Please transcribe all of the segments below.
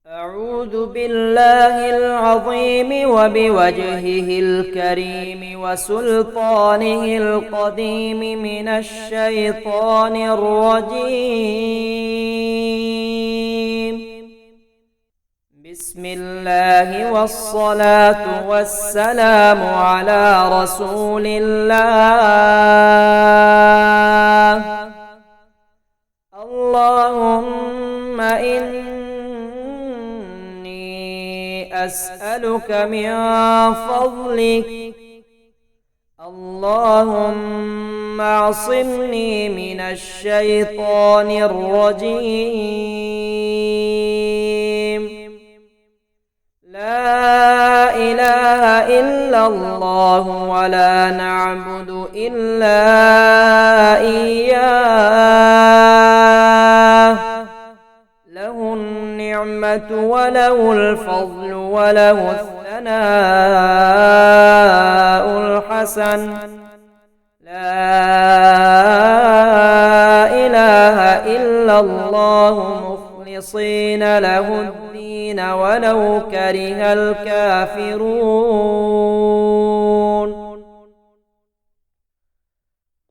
أعوذ بالله العظيم وبوجهه الكريم وسلطانه القديم من الشيطان الرجيم. بسم الله والصلاة والسلام على رسول الله. اللهم إني أسألك من فضلك، اللهم اعصمني من الشيطان الرجيم. لا إله إلا الله ولا نعبد إلا إياه، له النعمة وله الفضل وله الثناء الحسن. لا إله إلا الله مخلصين له الدين ولو كره الكافرون.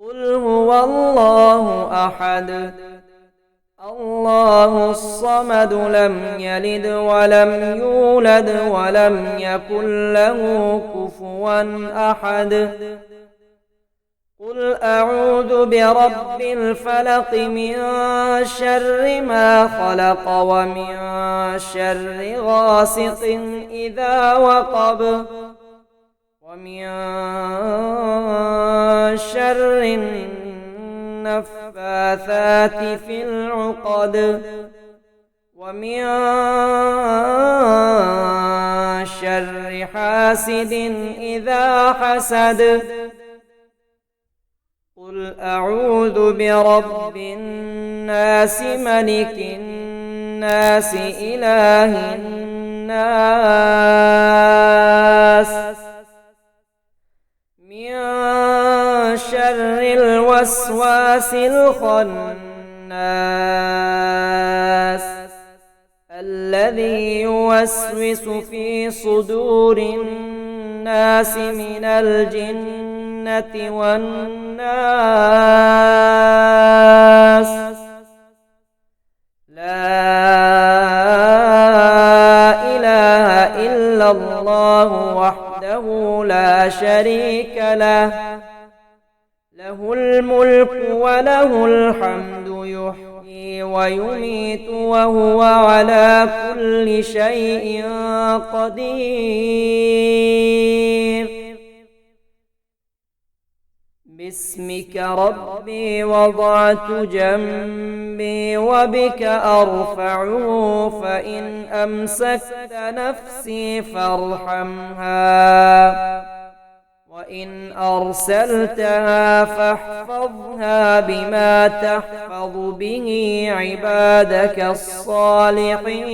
قل هو الله أحد الله الصمد لم يلد ولم يولد ولم يكن له كفوا أحد. قل أعوذ برب الفلق من شر ما خلق ومن شر غاسق إذا وقب ومن شر النفاثات في العقد ومن شر حاسد إذا حسد. قل أعوذ برب الناس ملك الناس إله الناس من شر الوسواس الخناس الذي يوسوس في صدور الناس من الجنة والناس. لا إله إلا الله وحده لا شريك له، له الملك وله الحمد يحيي ويميت وهو على كل شيء قدير. باسمك ربي وضعت جنبي وبك أرفعه، فإن أمسكت نفسي فارحمها وإن أرسلتها فاحفظها بما تحفظ به عبادك الصالحين.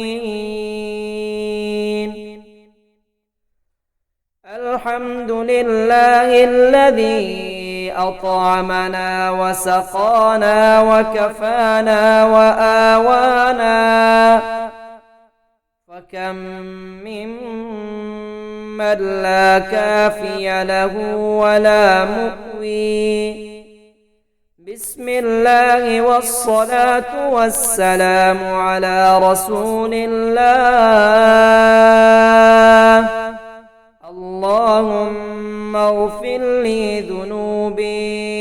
الحمد لله الذي أطعمنا وسقانا وكفانا وآوانا، فكم ممن لا كافي له ولا مؤوي. بسم الله والصلاة والسلام على رسول الله. اللهم اغفر لي ذنوبي،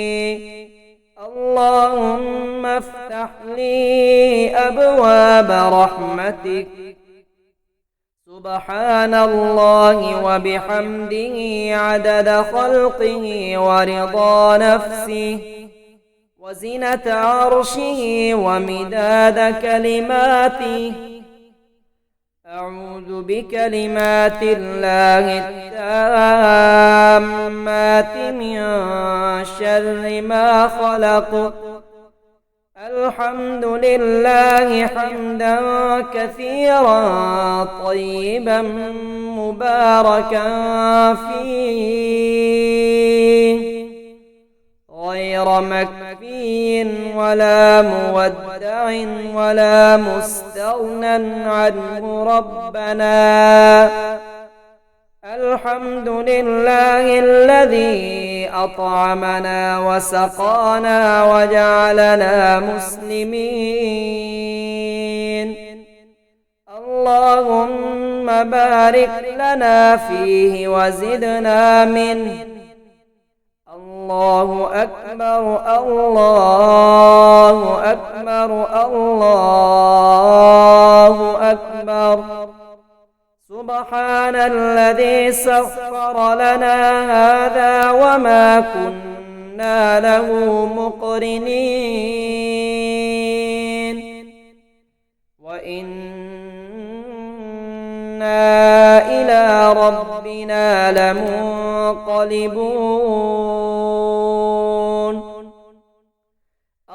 اللهم افتح لي أبواب رحمتك. سبحان الله وبحمده عدد خلقه ورضا نفسه وزنة عرشه ومداد كلماته. أعوذ بكلمات الله التامات من شر ما خلق. الحمد لله حمدا كثيرا طيبا مباركا فيه غير مكفي ولا مودع ولا مستغنى عنه ربنا. الحمد لله الذي أطعمنا وسقانا وجعلنا مسلمين. اللهم بارك لنا فيه وزدنا منه. الله أكبر الله أكبر الله أكبر. سبحان الذي سخر لنا هذا وما كنا له مقرنين وإنا إلى ربنا لمنقلبون.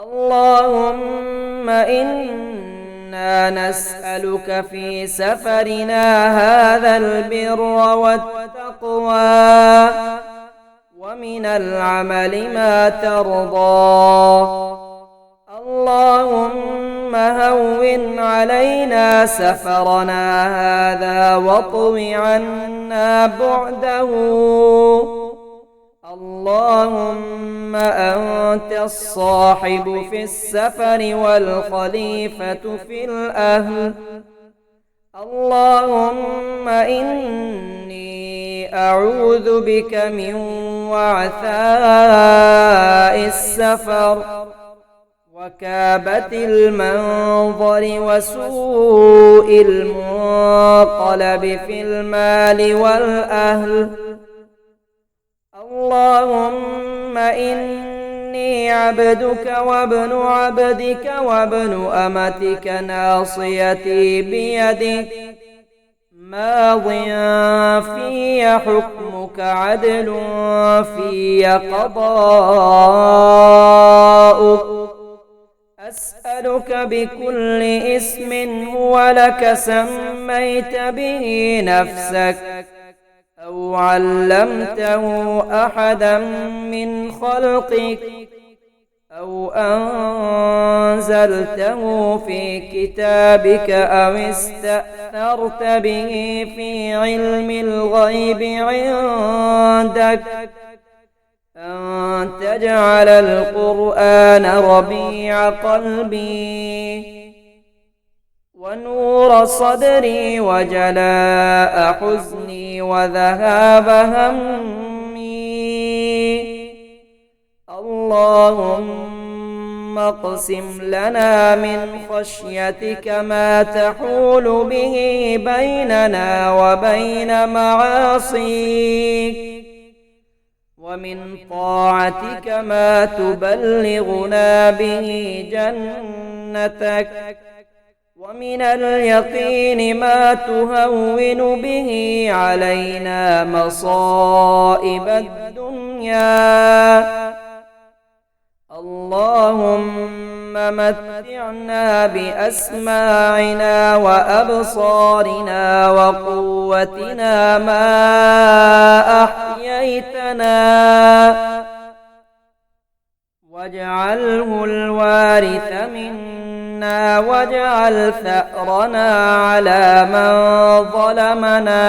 اللهم إنا نسألك في سفرنا هذا البر والتقوى ومن العمل ما ترضى. اللهم هون علينا سفرنا هذا واطو عنا بعده. اللهم أنت الصاحب في السفر والخليفة في الأهل. اللهم إني أعوذ بك من وعثاء السفر وكابة المنظر وسوء المنقلب في المال والأهل. اللهم إني عبدك وابن عبدك وابن أمتك ناصيتي بيدك ماض في حكمك عدل في قضاؤك. أسألك بكل اسم هو لك سميت به نفسك أو علمته أحدا من خلقك أو أنزلته في كتابك أو استأثرت به في علم الغيب عندك أن تجعل القرآن ربيع قلبي ونور صدري وجلاء حزني وذهاب همي. اللهم اقسم لنا من خشيتك ما تحول به بيننا وبين معاصيك ومن طاعتك ما تبلغنا به جنتك ومن اليقين ما تهون به علينا مصائب الدنيا. اللهم متعنا بأسماعنا وأبصارنا وقوتنا ما أحييتنا واجعله الوارث منا واجعل ثأرنا على من ظلمنا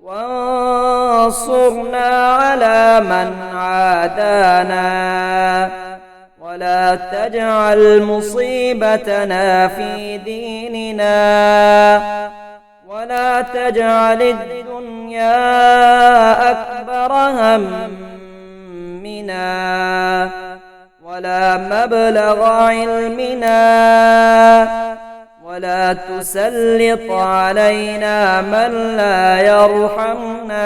وانصرنا على من عادانا ولا تجعل مصيبتنا في ديننا ولا تجعل الدنيا أكبر همنا ولا مبلغ علمنا ولا تسلط علينا من لا يرحمنا